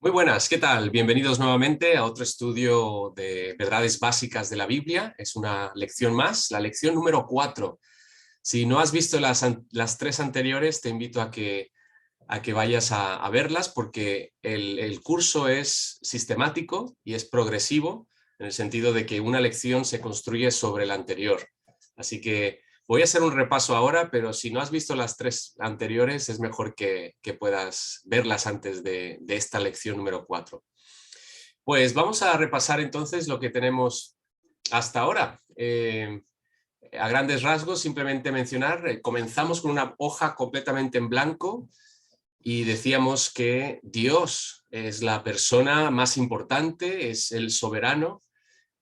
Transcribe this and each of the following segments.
Muy buenas, ¿qué tal? Bienvenidos nuevamente a otro estudio de verdades básicas de la Biblia. Es una lección más, la lección número 4. Si no has visto las tres anteriores, te invito a que vayas a verlas porque el curso es sistemático y es progresivo en el sentido de que una lección se construye sobre la anterior. Así que voy a hacer un repaso ahora, pero si no has visto las tres anteriores, es mejor que puedas verlas antes de esta lección número 4. Pues vamos a repasar entonces lo que tenemos hasta ahora. A grandes rasgos, simplemente mencionar, comenzamos con una hoja completamente en blanco y decíamos que Dios es la persona más importante, es el soberano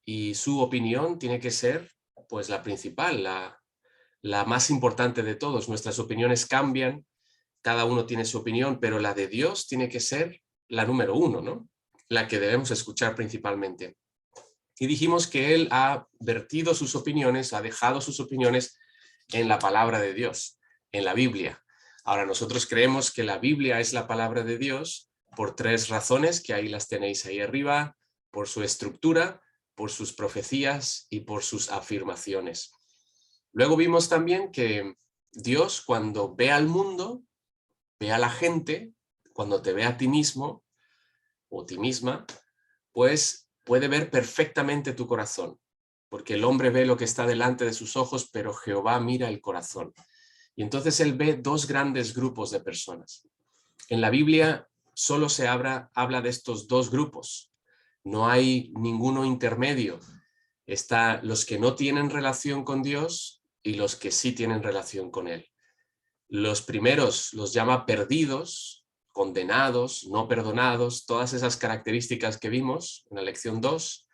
y su opinión tiene que ser pues la principal, la más importante de todos. Nuestras opiniones cambian, cada uno tiene su opinión, pero la de Dios tiene que ser la número uno, ¿no? La que debemos escuchar principalmente. Y dijimos que Él ha vertido sus opiniones, ha dejado sus opiniones en la palabra de Dios, en la Biblia. Ahora, nosotros creemos que la Biblia es la palabra de Dios por tres razones, que ahí las tenéis ahí arriba, por su estructura, por sus profecías y por sus afirmaciones. Luego vimos también que Dios, cuando ve al mundo, ve a la gente, cuando te ve a ti mismo o ti misma, pues puede ver perfectamente tu corazón, porque el hombre ve lo que está delante de sus ojos, pero Jehová mira el corazón. Y entonces él ve dos grandes grupos de personas. En la Biblia solo se habla de estos dos grupos, no hay ninguno intermedio. Está los que no tienen relación con Dios y los que sí tienen relación con Él. Los primeros los llama perdidos, condenados, no perdonados, todas esas características que vimos en la lección 2,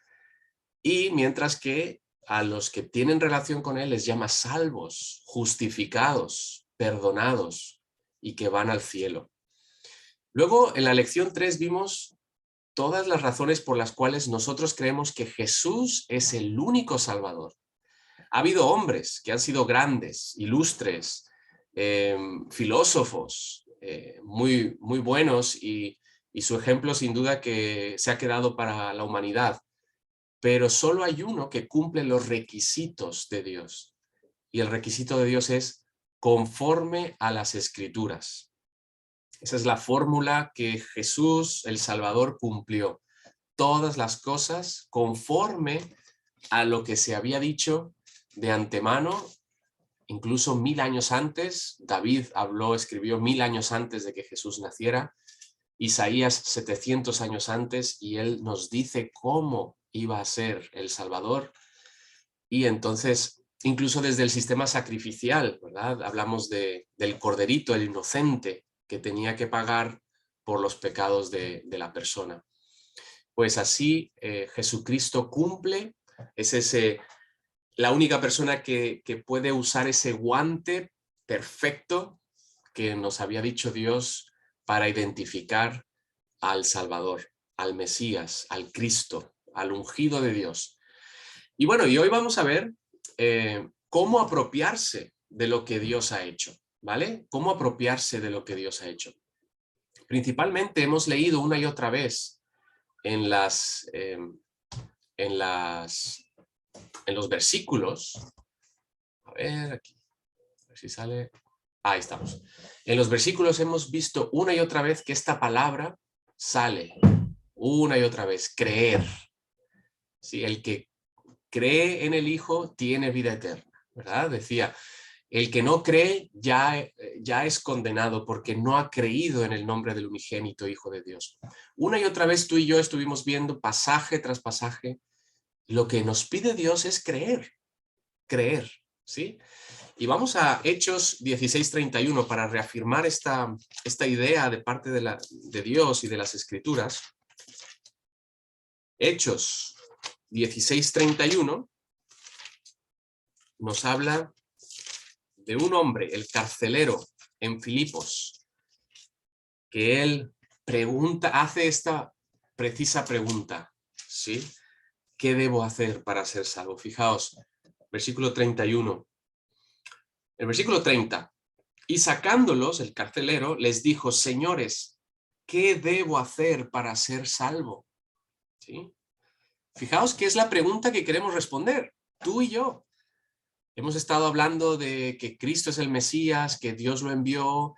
y mientras que a los que tienen relación con Él les llama salvos, justificados, perdonados y que van al cielo. Luego en la lección 3 vimos todas las razones por las cuales nosotros creemos que Jesús es el único Salvador. Ha habido hombres que han sido grandes, ilustres, filósofos muy buenos y su ejemplo sin duda que se ha quedado para la humanidad, pero solo hay uno que cumple los requisitos de Dios y el requisito de Dios es conforme a las Escrituras. Esa es la fórmula que Jesús, el Salvador, cumplió. Todas las cosas conforme a lo que se había dicho de antemano, incluso 1000 años antes. David escribió 1000 años antes de que Jesús naciera, Isaías 700 años antes, y él nos dice cómo iba a ser el Salvador. Y entonces, incluso desde el sistema sacrificial, ¿verdad? Hablamos del corderito, el inocente, que tenía que pagar por los pecados de la persona. Pues así Jesucristo cumple, es la única persona que puede usar ese guante perfecto que nos había dicho Dios para identificar al Salvador, al Mesías, al Cristo, al ungido de Dios. Y bueno, y hoy vamos a ver cómo apropiarse de lo que Dios ha hecho, ¿vale? Cómo apropiarse de lo que Dios ha hecho. Principalmente hemos leído una y otra vez en los versículos, a ver aquí, a ver si sale, ahí estamos. En los versículos hemos visto una y otra vez que esta palabra sale, una y otra vez, creer. ¿Sí? El que cree en el Hijo tiene vida eterna, ¿verdad? Decía, el que no cree ya es condenado porque no ha creído en el nombre del unigénito Hijo de Dios. Una y otra vez tú y yo estuvimos viendo pasaje tras pasaje. Lo que nos pide Dios es creer, ¿sí? Y vamos a Hechos 16:31 para reafirmar esta idea de parte de Dios y de las Escrituras. Hechos 16:31 nos habla de un hombre, el carcelero en Filipos, que él hace esta precisa pregunta, ¿sí? ¿Qué debo hacer para ser salvo? Fijaos, versículo 31. El versículo 30. Y sacándolos, el carcelero les dijo, señores, ¿qué debo hacer para ser salvo? ¿Sí? Fijaos que es la pregunta que queremos responder, tú y yo. Hemos estado hablando de que Cristo es el Mesías, que Dios lo envió,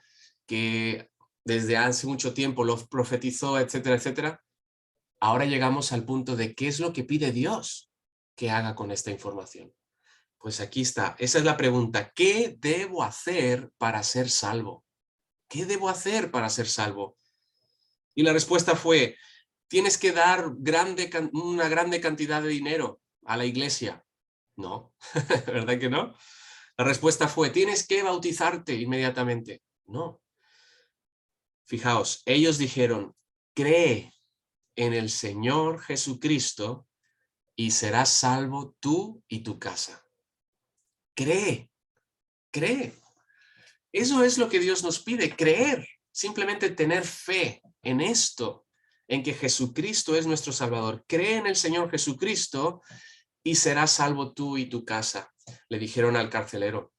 que desde hace mucho tiempo lo profetizó, etcétera, etcétera. Ahora llegamos al punto de qué es lo que pide Dios que haga con esta información. Pues aquí está, esa es la pregunta. ¿Qué debo hacer para ser salvo? ¿Qué debo hacer para ser salvo? Y la respuesta fue, tienes que dar una grande cantidad de dinero a la iglesia. No, ¿verdad que no? La respuesta fue, tienes que bautizarte inmediatamente. No. Fijaos, ellos dijeron, cree en el Señor Jesucristo y serás salvo tú y tu casa. Cree, cree. Eso es lo que Dios nos pide, creer, simplemente tener fe en esto, en que Jesucristo es nuestro Salvador. Cree en el Señor Jesucristo y serás salvo tú y tu casa, le dijeron al carcelero.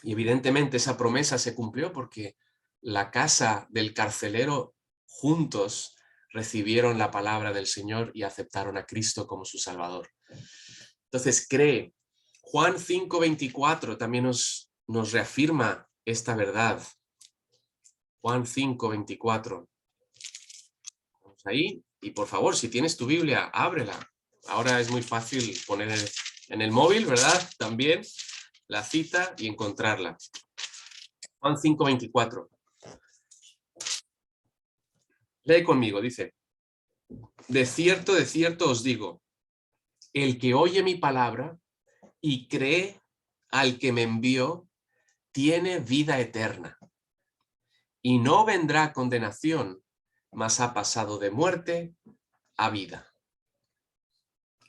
Y evidentemente esa promesa se cumplió porque la casa del carcelero juntos recibieron la palabra del Señor y aceptaron a Cristo como su Salvador. Entonces cree. Juan 5:24 también nos reafirma esta verdad. Juan 5:24. Vamos ahí. Y por favor, si tienes tu Biblia, ábrela. Ahora es muy fácil poner en el móvil, ¿verdad? También la cita y encontrarla. Juan 5:24. Lee conmigo, dice, de cierto os digo, el que oye mi palabra y cree al que me envió, tiene vida eterna. Y no vendrá condenación, mas ha pasado de muerte a vida.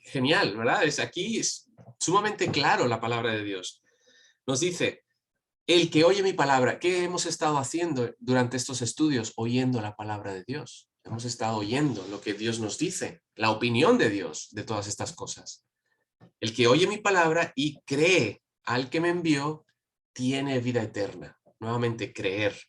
Genial, ¿verdad? Aquí es sumamente claro la palabra de Dios. Nos dice, el que oye mi palabra, ¿qué hemos estado haciendo durante estos estudios? Oyendo la palabra de Dios. Hemos estado oyendo lo que Dios nos dice, la opinión de Dios de todas estas cosas. El que oye mi palabra y cree al que me envió, tiene vida eterna. Nuevamente, creer.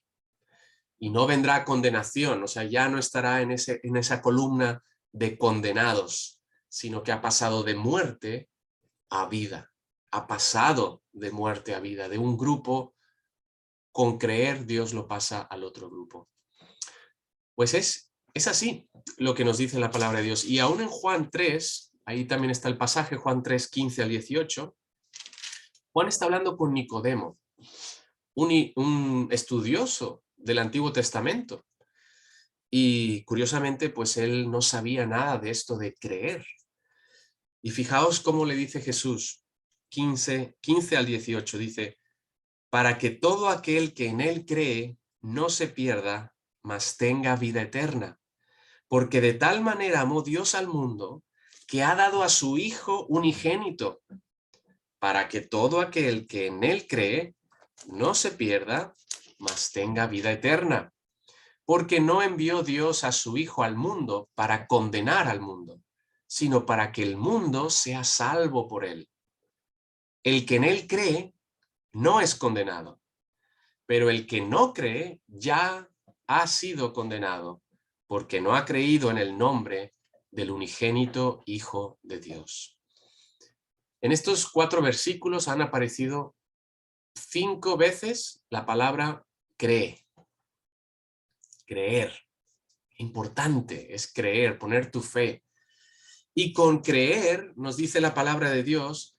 Y no vendrá condenación, o sea, ya no estará en esa columna de condenados, sino que ha pasado de muerte a vida. Ha pasado de muerte a vida. De un grupo, con creer, Dios lo pasa al otro grupo. Pues es así lo que nos dice la palabra de Dios. Y aún en Juan 3, ahí también está el pasaje, Juan 3, 15 al 18, Juan está hablando con Nicodemo, un estudioso del Antiguo Testamento. Y curiosamente, pues él no sabía nada de esto de creer. Y fijaos cómo le dice Jesús, 15 al 18, dice, para que todo aquel que en él cree no se pierda, mas tenga vida eterna. Porque de tal manera amó Dios al mundo, que ha dado a su Hijo unigénito, para que todo aquel que en él cree no se pierda, mas tenga vida eterna. Porque no envió Dios a su Hijo al mundo para condenar al mundo, sino para que el mundo sea salvo por él. El que en él cree no es condenado, pero el que no cree ya ha sido condenado, porque no ha creído en el nombre del unigénito Hijo de Dios. En estos 4 versículos han aparecido 5 veces la palabra cree. Creer. Importante es creer, poner tu fe. Y con creer nos dice la palabra de Dios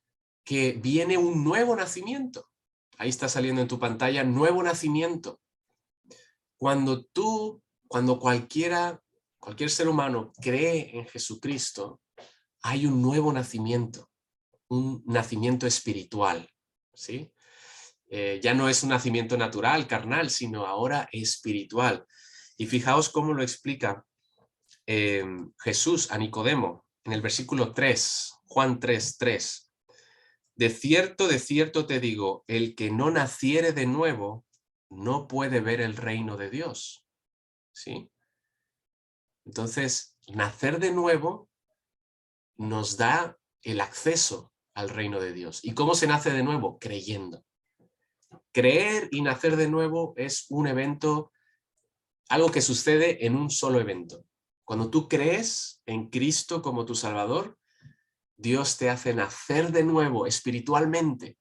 que viene un nuevo nacimiento. Ahí está saliendo en tu pantalla, nuevo nacimiento. Cuando cualquier ser humano cree en Jesucristo, hay un nuevo nacimiento, un nacimiento espiritual, ¿sí? Ya no es un nacimiento natural, carnal, sino ahora espiritual. Y fijaos cómo lo explica Jesús a Nicodemo en el versículo 3, Juan 3, 3. De cierto te digo, el que no naciere de nuevo no puede ver el reino de Dios. ¿Sí? Entonces, nacer de nuevo nos da el acceso al reino de Dios. ¿Y cómo se nace de nuevo? Creyendo. Creer y nacer de nuevo es un evento algo que sucede en un solo evento. Cuando tú crees en Cristo como tu Salvador, Dios te hace nacer de nuevo espiritualmente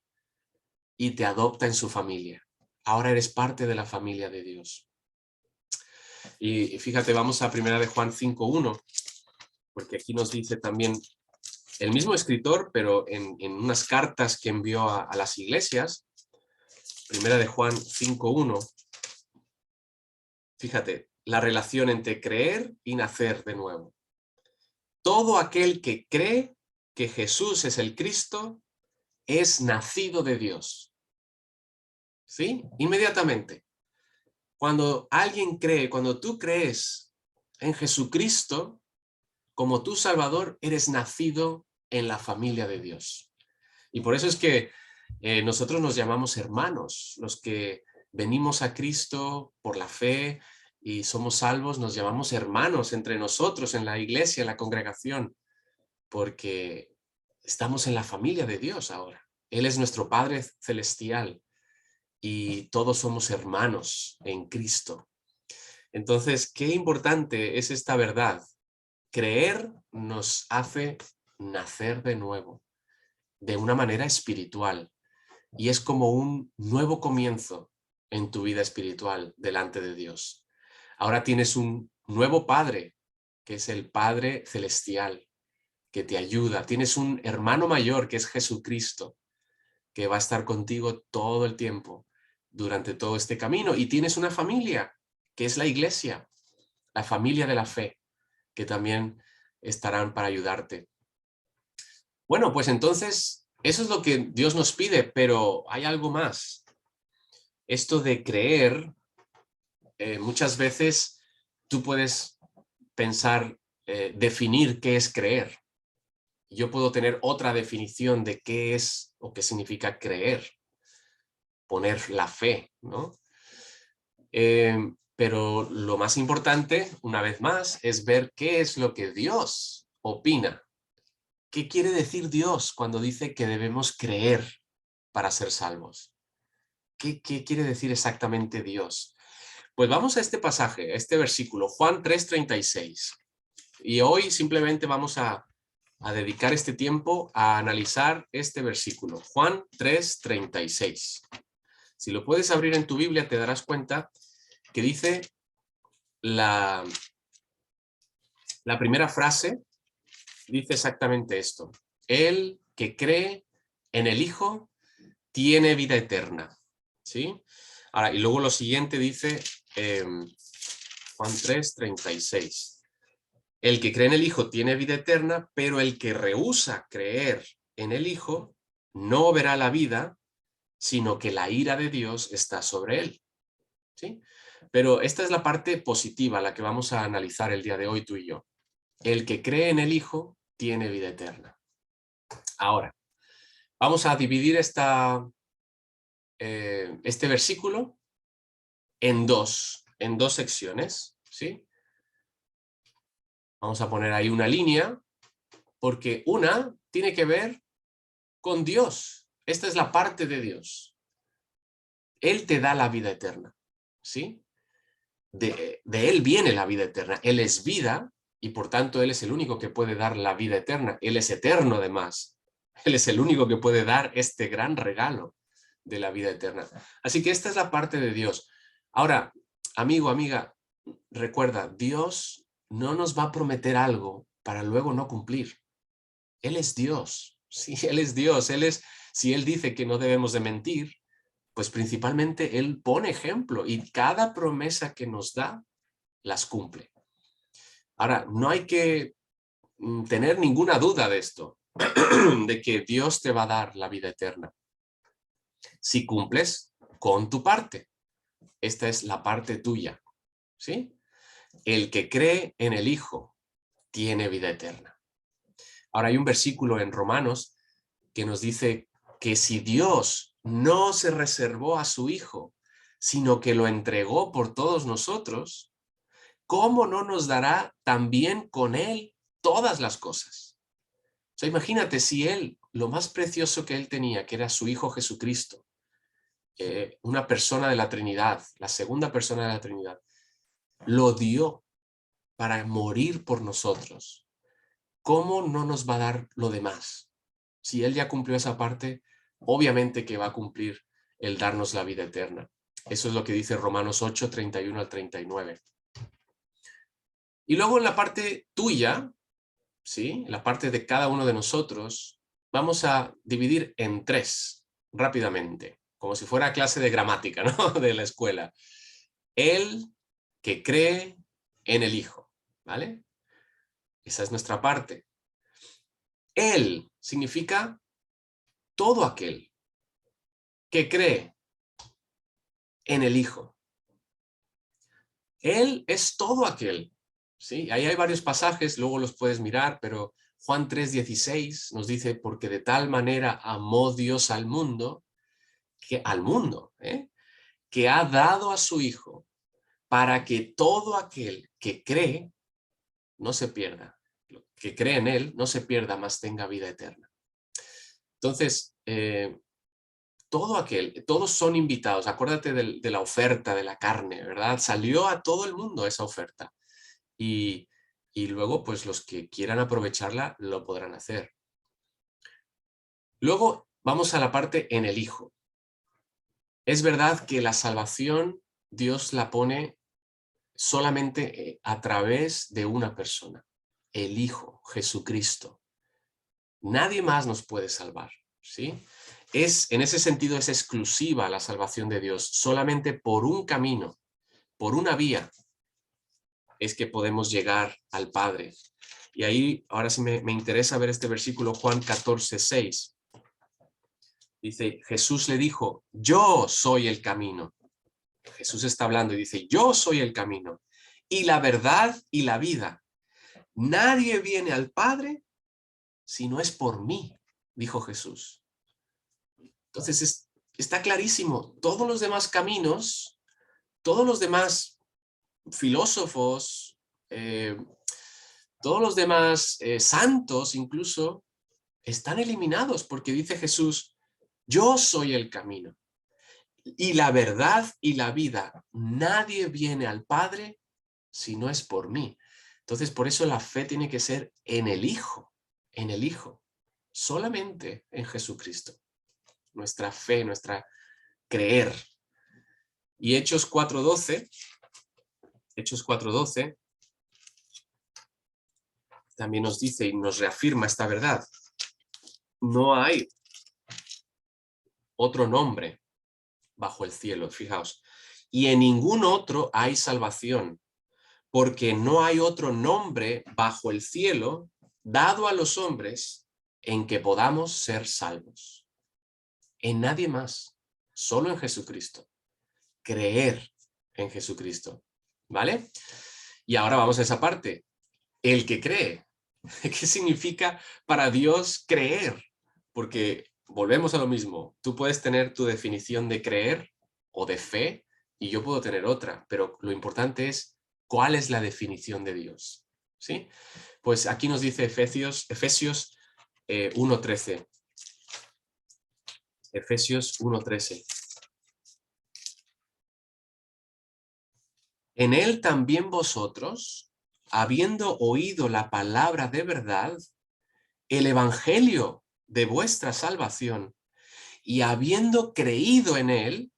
y te adopta en su familia. Ahora eres parte de la familia de Dios. Y fíjate, vamos a 1 de Juan 5:1, porque aquí nos dice también el mismo escritor, pero en unas cartas que envió a las iglesias. 1 de Juan 5:1, fíjate, la relación entre creer y nacer de nuevo. Todo aquel que cree que Jesús es el Cristo es nacido de Dios. ¿Sí? Inmediatamente. Cuando alguien cree, cuando tú crees en Jesucristo como tu Salvador, eres nacido en la familia de Dios. Y por eso es que nosotros nos llamamos hermanos, los que venimos a Cristo por la fe y somos salvos, nos llamamos hermanos entre nosotros en la iglesia, en la congregación, porque estamos en la familia de Dios ahora. Él es nuestro Padre celestial y todos somos hermanos en Cristo. Entonces, qué importante es esta verdad. Creer nos hace nacer de nuevo, de una manera espiritual. Y es como un nuevo comienzo en tu vida espiritual delante de Dios. Ahora tienes un nuevo Padre, que es el Padre celestial, que te ayuda. Tienes un hermano mayor, que es Jesucristo, que va a estar contigo todo el tiempo, durante todo este camino. Y tienes una familia, que es la iglesia, la familia de la fe, que también estarán para ayudarte. Bueno, pues entonces, eso es lo que Dios nos pide, pero hay algo más. Esto de creer, muchas veces tú puedes pensar, definir qué es creer. Yo puedo tener otra definición de qué es o qué significa creer, poner la fe, ¿no? Pero lo más importante, una vez más, es ver qué es lo que Dios opina. ¿Qué quiere decir Dios cuando dice que debemos creer para ser salvos? ¿Qué quiere decir exactamente Dios? Pues vamos a este pasaje, a este versículo, Juan 3:36. Y hoy simplemente vamos a dedicar este tiempo a analizar este versículo, Juan 3:36. Si lo puedes abrir en tu Biblia, te darás cuenta que dice la primera frase, dice exactamente esto. El que cree en el Hijo tiene vida eterna. ¿Sí? Ahora, y luego lo siguiente dice Juan 3:36. El que cree en el Hijo tiene vida eterna, pero el que rehúsa creer en el Hijo no verá la vida, sino que la ira de Dios está sobre él. ¿Sí? Pero esta es la parte positiva, la que vamos a analizar el día de hoy tú y yo. El que cree en el Hijo tiene vida eterna. Ahora, vamos a dividir este versículo en dos secciones, ¿sí? Vamos a poner ahí una línea, porque una tiene que ver con Dios. Esta es la parte de Dios. Él te da la vida eterna, ¿sí? De Él viene la vida eterna. Él es vida y por tanto Él es el único que puede dar la vida eterna. Él es eterno además. Él es el único que puede dar este gran regalo de la vida eterna. Así que esta es la parte de Dios. Ahora, amigo, amiga, recuerda, Dios no nos va a prometer algo para luego no cumplir. Él es Dios. Sí, Él es Dios. Si Él dice que no debemos de mentir, pues principalmente Él pone ejemplo y cada promesa que nos da, las cumple. Ahora, no hay que tener ninguna duda de esto, de que Dios te va a dar la vida eterna. Si cumples con tu parte. Esta es la parte tuya, ¿sí? El que cree en el Hijo tiene vida eterna. Ahora hay un versículo en Romanos que nos dice que si Dios no se reservó a su Hijo, sino que lo entregó por todos nosotros, ¿cómo no nos dará también con Él todas las cosas? O sea, imagínate si Él, lo más precioso que Él tenía, que era su Hijo Jesucristo, una persona de la Trinidad, la segunda persona de la Trinidad, lo dio para morir por nosotros. ¿Cómo no nos va a dar lo demás? Si Él ya cumplió esa parte, obviamente que va a cumplir el darnos la vida eterna. Eso es lo que dice Romanos 8, 31 al 39. Y luego en la parte tuya, ¿sí? La parte de cada uno de nosotros, vamos a dividir en tres rápidamente, como si fuera clase de gramática, ¿no? De la escuela. El que cree en el Hijo, ¿vale? Esa es nuestra parte. Él significa todo aquel que cree en el Hijo. Él es todo aquel, ¿sí? Ahí hay varios pasajes, luego los puedes mirar, pero Juan 3:16 nos dice, porque de tal manera amó Dios al mundo, que ha dado a su Hijo, para que todo aquel que cree no se pierda, que cree en Él no se pierda, mas tenga vida eterna. Entonces, todos son invitados. Acuérdate de la oferta de la carne, ¿verdad? Salió a todo el mundo esa oferta. Y luego, pues los que quieran aprovecharla, lo podrán hacer. Luego, vamos a la parte en el Hijo. Es verdad que la salvación Dios la pone solamente a través de una persona, el Hijo, Jesucristo. Nadie más nos puede salvar, ¿sí? En ese sentido es exclusiva la salvación de Dios. Solamente por un camino, por una vía, es que podemos llegar al Padre. Y ahí, ahora sí me interesa ver este versículo, Juan 14:6. Dice, Jesús le dijo, yo soy el camino. Jesús está hablando y dice, yo soy el camino y la verdad y la vida. Nadie viene al Padre si no es por mí, dijo Jesús. Entonces está clarísimo, todos los demás caminos, todos los demás filósofos, todos los demás santos incluso, están eliminados porque dice Jesús, yo soy el camino y la verdad y la vida. Nadie viene al Padre si no es por mí. Entonces, por eso la fe tiene que ser en el Hijo, solamente en Jesucristo. Nuestra fe, nuestra creer. Y Hechos 4:12, también nos dice y nos reafirma esta verdad. No hay otro nombre bajo el cielo, fijaos. Y en ningún otro hay salvación, porque no hay otro nombre bajo el cielo dado a los hombres en que podamos ser salvos. En nadie más, solo en Jesucristo. Creer en Jesucristo, ¿vale? Y ahora vamos a esa parte. El que cree. ¿Qué significa para Dios creer? Porque volvemos a lo mismo. Tú puedes tener tu definición de creer o de fe y yo puedo tener otra, pero lo importante es cuál es la definición de Dios. ¿Sí? Pues aquí nos dice Efesios 1:13. Efesios 1:13. En él también vosotros, habiendo oído la palabra de verdad, el evangelio de vuestra salvación, y habiendo creído en él,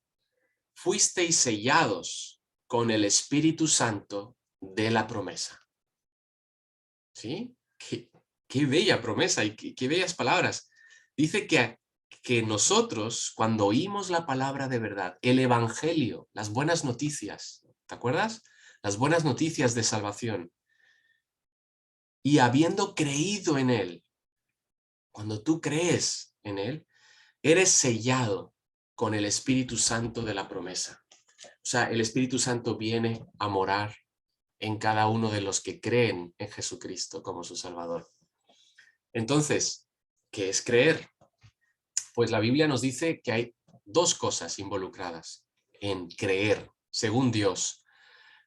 fuisteis sellados con el Espíritu Santo de la promesa. ¿Sí? Qué bella promesa y qué bellas palabras. Dice que nosotros, cuando oímos la palabra de verdad, el evangelio, las buenas noticias, ¿te acuerdas? Las buenas noticias de salvación. Y habiendo creído en él, cuando tú crees en él, eres sellado con el Espíritu Santo de la promesa. O sea, el Espíritu Santo viene a morar en cada uno de los que creen en Jesucristo como su Salvador. Entonces, ¿qué es creer? Pues la Biblia nos dice que hay dos cosas involucradas en creer, según Dios.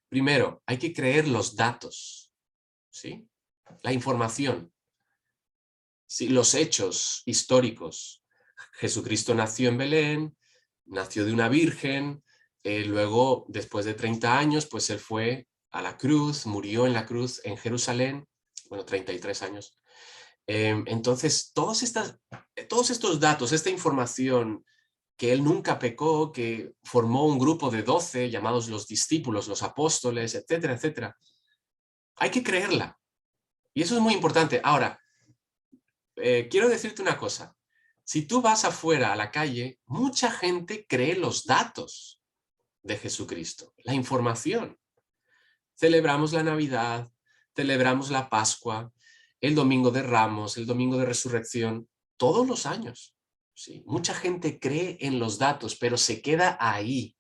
Primero, hay que creer los datos, ¿sí? La información, ¿sí? Los hechos históricos. Jesucristo nació en Belén, nació de una virgen, luego, después de 30 años, pues él fue a la cruz, murió en la cruz en Jerusalén, bueno, 33 años. Entonces, todos estos datos, esta información, que él nunca pecó, que formó un grupo de 12 llamados los discípulos, los apóstoles, etcétera, etcétera, hay que creerla. Y eso es muy importante. Ahora, quiero decirte una cosa. Si tú vas afuera a la calle, mucha gente cree los datos de Jesucristo, la información. Celebramos la Navidad, celebramos la Pascua, el Domingo de Ramos, el Domingo de Resurrección, todos los años. ¿Sí? Mucha gente cree en los datos, pero se queda ahí.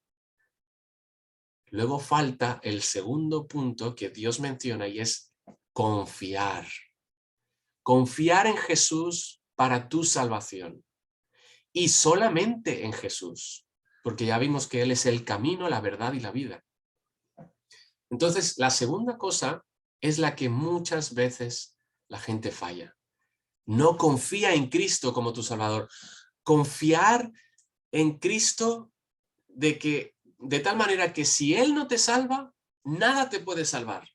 Luego falta el segundo punto que Dios menciona y es confiar. Confiar en Jesús para tu salvación. Y solamente en Jesús, porque ya vimos que Él es el camino, la verdad y la vida. Entonces, la segunda cosa es la que muchas veces la gente falla. No confía en Cristo como tu Salvador. Confiar en Cristo de tal manera que si Él no te salva, nada te puede salvar.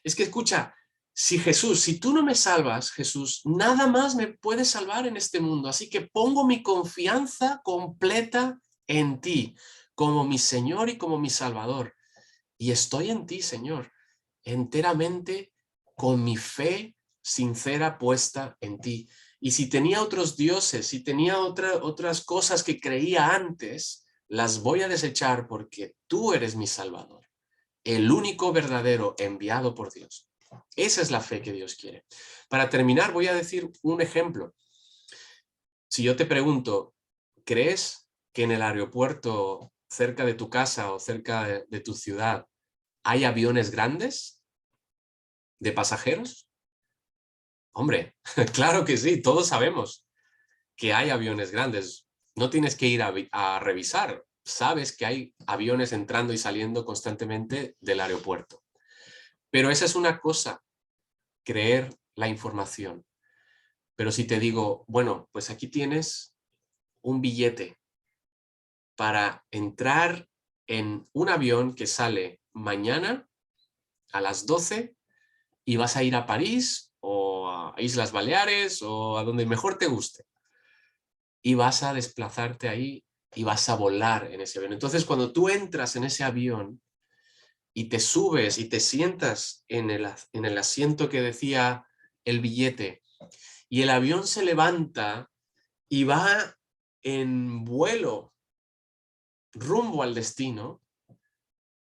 Es que escucha, si tú no me salvas, Jesús, nada más me puede salvar en este mundo. Así que pongo mi confianza completa en ti, como mi Señor y como mi Salvador. Y estoy en ti, Señor, enteramente con mi fe sincera puesta en ti. Y si tenía otros dioses, si tenía otras cosas que creía antes, las voy a desechar porque tú eres mi Salvador, el único verdadero enviado por Dios. Esa es la fe que Dios quiere. Para terminar, voy a decir un ejemplo. Si yo te pregunto, ¿crees que en el aeropuerto cerca de tu casa o cerca de tu ciudad hay aviones grandes de pasajeros? Hombre, claro que sí, todos sabemos que hay aviones grandes. No tienes que ir a revisar. Sabes que hay aviones entrando y saliendo constantemente del aeropuerto. Pero esa es una cosa, creer la información. Pero si te digo, bueno, pues aquí tienes un billete para entrar en un avión que sale mañana a las 12 y vas a ir a París o a Islas Baleares o a donde mejor te guste. Y vas a desplazarte ahí y vas a volar en ese avión. Entonces, cuando tú entras en ese avión y te subes y te sientas en el asiento que decía el billete y el avión se levanta y va en vuelo rumbo al destino,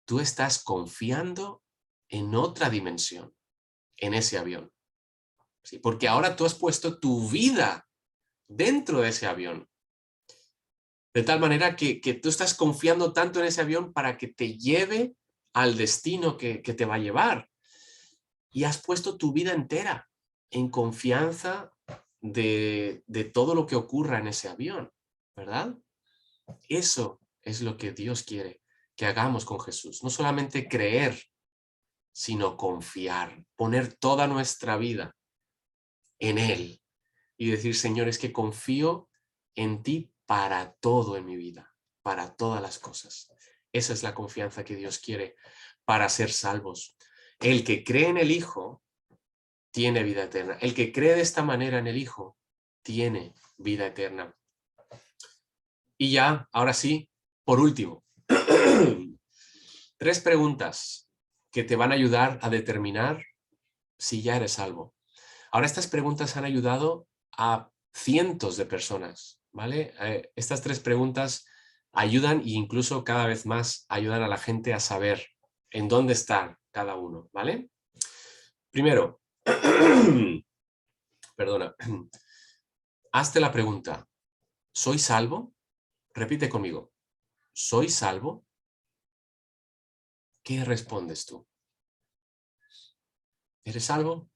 tú estás confiando en otra dimensión, en ese avión. ¿Sí? Porque ahora tú has puesto tu vida dentro de ese avión. De tal manera que tú estás confiando tanto en ese avión para que te lleve al destino que te va a llevar. Y has puesto tu vida entera en confianza de todo lo que ocurra en ese avión, ¿verdad? Eso es lo que Dios quiere que hagamos con Jesús. No solamente creer, sino confiar, poner toda nuestra vida en Él y decir, Señor, es que confío en ti para todo en mi vida, para todas las cosas. Esa es la confianza que Dios quiere para ser salvos. El que cree en el Hijo tiene vida eterna. El que cree de esta manera en el Hijo tiene vida eterna. Y ya, ahora sí, por último, 3 preguntas que te van a ayudar a determinar si ya eres salvo. Ahora, estas preguntas han ayudado a cientos de personas, ¿vale? Estas 3 preguntas ayudan e incluso cada vez más ayudan a la gente a saber en dónde está cada uno, ¿vale? Primero, perdona, hazte la pregunta, ¿soy salvo? Repite conmigo, ¿soy salvo? ¿Qué respondes tú? ¿Eres salvo?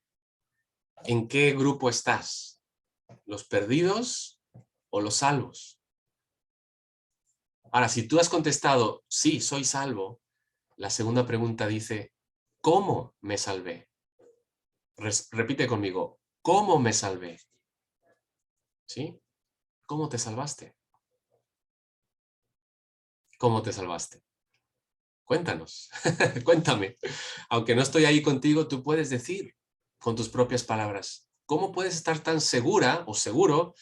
¿En qué grupo estás? ¿Los perdidos o los salvos? Ahora, si tú has contestado, sí, soy salvo, la segunda pregunta dice, ¿cómo me salvé? Repite conmigo, ¿cómo me salvé? ¿Sí? ¿Cómo te salvaste? ¿Cómo te salvaste? Cuéntanos, cuéntame. Aunque no estoy ahí contigo, tú puedes decir con tus propias palabras. ¿Cómo puedes estar tan segura o seguro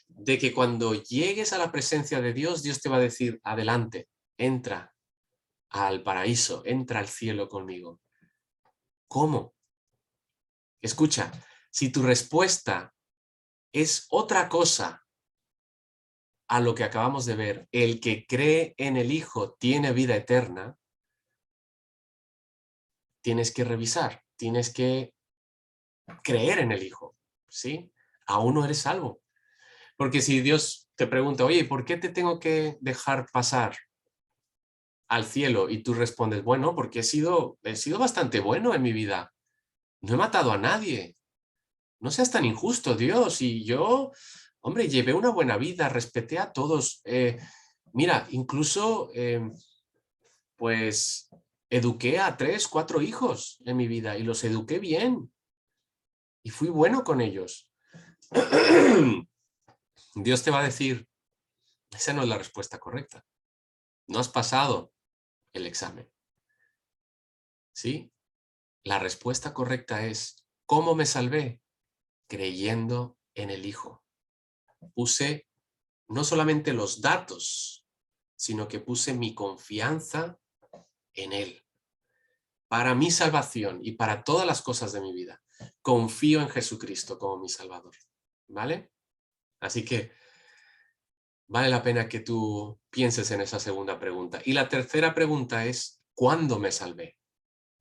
de que cuando llegues a la presencia de Dios, Dios te va a decir, adelante, entra al paraíso, entra al cielo conmigo? ¿Cómo? Escucha, si tu respuesta es otra cosa a lo que acabamos de ver, el que cree en el Hijo tiene vida eterna, tienes que revisar, tienes que creer en el Hijo, ¿sí? Aún no eres salvo. Porque si Dios te pregunta, oye, ¿por qué te tengo que dejar pasar al cielo? Y tú respondes, bueno, porque he sido bastante bueno en mi vida. No he matado a nadie. No seas tan injusto, Dios. Y yo, hombre, llevé una buena vida, respeté a todos. Mira, incluso, pues, eduqué a 3, 4 hijos en mi vida y los eduqué bien. Y fui bueno con ellos. Dios te va a decir, esa no es la respuesta correcta. No has pasado el examen. ¿Sí? La respuesta correcta es, ¿cómo me salvé? Creyendo en el Hijo. Puse no solamente los datos, sino que puse mi confianza en Él. Para mi salvación y para todas las cosas de mi vida. Confío en Jesucristo como mi Salvador. ¿Vale? Así que vale la pena que tú pienses en esa segunda pregunta. Y la tercera pregunta es, ¿cuándo me salvé?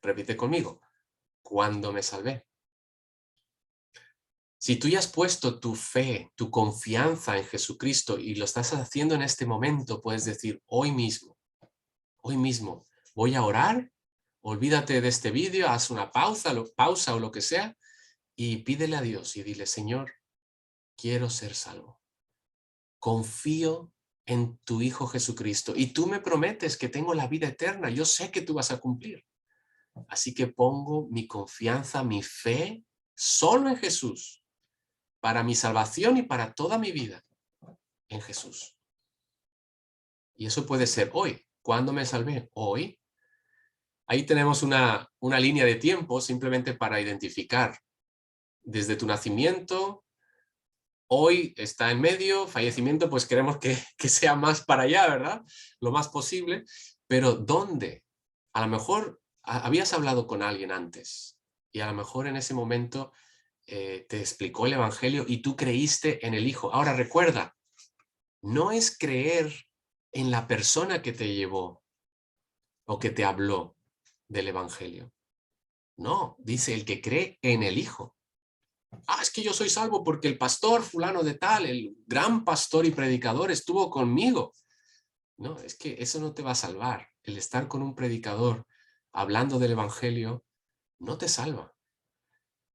Repite conmigo, ¿cuándo me salvé? Si tú ya has puesto tu fe, tu confianza en Jesucristo y lo estás haciendo en este momento, puedes decir, hoy mismo, voy a orar, olvídate de este vídeo, haz una pausa o lo que sea, y pídele a Dios y dile, Señor, quiero ser salvo. Confío en tu Hijo Jesucristo y tú me prometes que tengo la vida eterna, yo sé que tú vas a cumplir. Así que pongo mi confianza, mi fe, solo en Jesús, para mi salvación y para toda mi vida, en Jesús. Y eso puede ser hoy. ¿Cuándo me salvé? Hoy. Ahí tenemos una línea de tiempo simplemente para identificar. Desde tu nacimiento, hoy está en medio, fallecimiento, pues queremos que sea más para allá, ¿verdad? Lo más posible. Pero ¿dónde? A lo mejor habías hablado con alguien antes y a lo mejor en ese momento te explicó el Evangelio y tú creíste en el Hijo. Ahora recuerda, no es creer en la persona que te llevó o que te habló del Evangelio. No, dice el que cree en el Hijo. Ah, es que yo soy salvo porque el pastor fulano de tal, el gran pastor y predicador estuvo conmigo. No, es que eso no te va a salvar. El estar con un predicador hablando del Evangelio no te salva.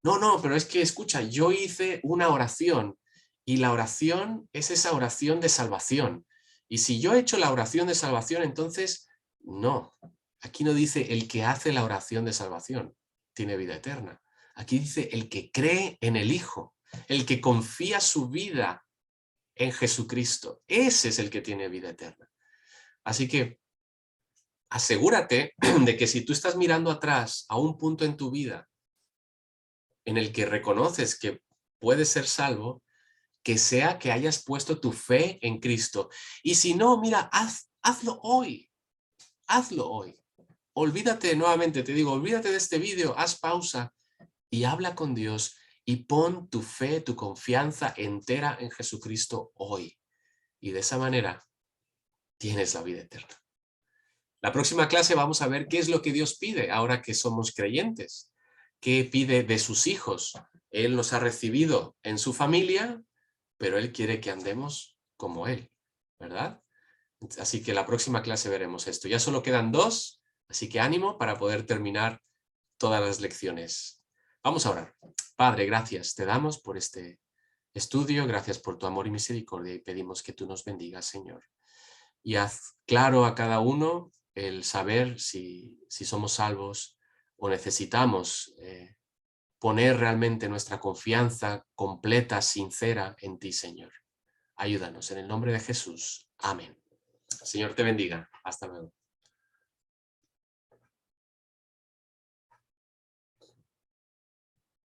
No, pero es que escucha, yo hice una oración y la oración es esa oración de salvación. Y si yo he hecho la oración de salvación, entonces no. Aquí no dice el que hace la oración de salvación tiene vida eterna. Aquí dice el que cree en el Hijo, el que confía su vida en Jesucristo. Ese es el que tiene vida eterna. Así que asegúrate de que si tú estás mirando atrás a un punto en tu vida en el que reconoces que puedes ser salvo, que sea que hayas puesto tu fe en Cristo. Y si no, mira, hazlo hoy. Hazlo hoy. Olvídate nuevamente, te digo, olvídate de este vídeo, haz pausa y habla con Dios y pon tu fe, tu confianza entera en Jesucristo hoy. Y de esa manera tienes la vida eterna. La próxima clase vamos a ver qué es lo que Dios pide ahora que somos creyentes. ¿Qué pide de sus hijos? Él nos ha recibido en su familia, pero Él quiere que andemos como Él, ¿verdad? Así que la próxima clase veremos esto. Ya solo quedan 2, así que ánimo para poder terminar todas las lecciones. Vamos a orar. Padre, gracias te damos por este estudio, gracias por tu amor y misericordia y pedimos que tú nos bendigas, Señor. Y haz claro a cada uno el saber si somos salvos o necesitamos poner realmente nuestra confianza completa, sincera en ti, Señor. Ayúdanos en el nombre de Jesús. Amén. Señor te bendiga. Hasta luego.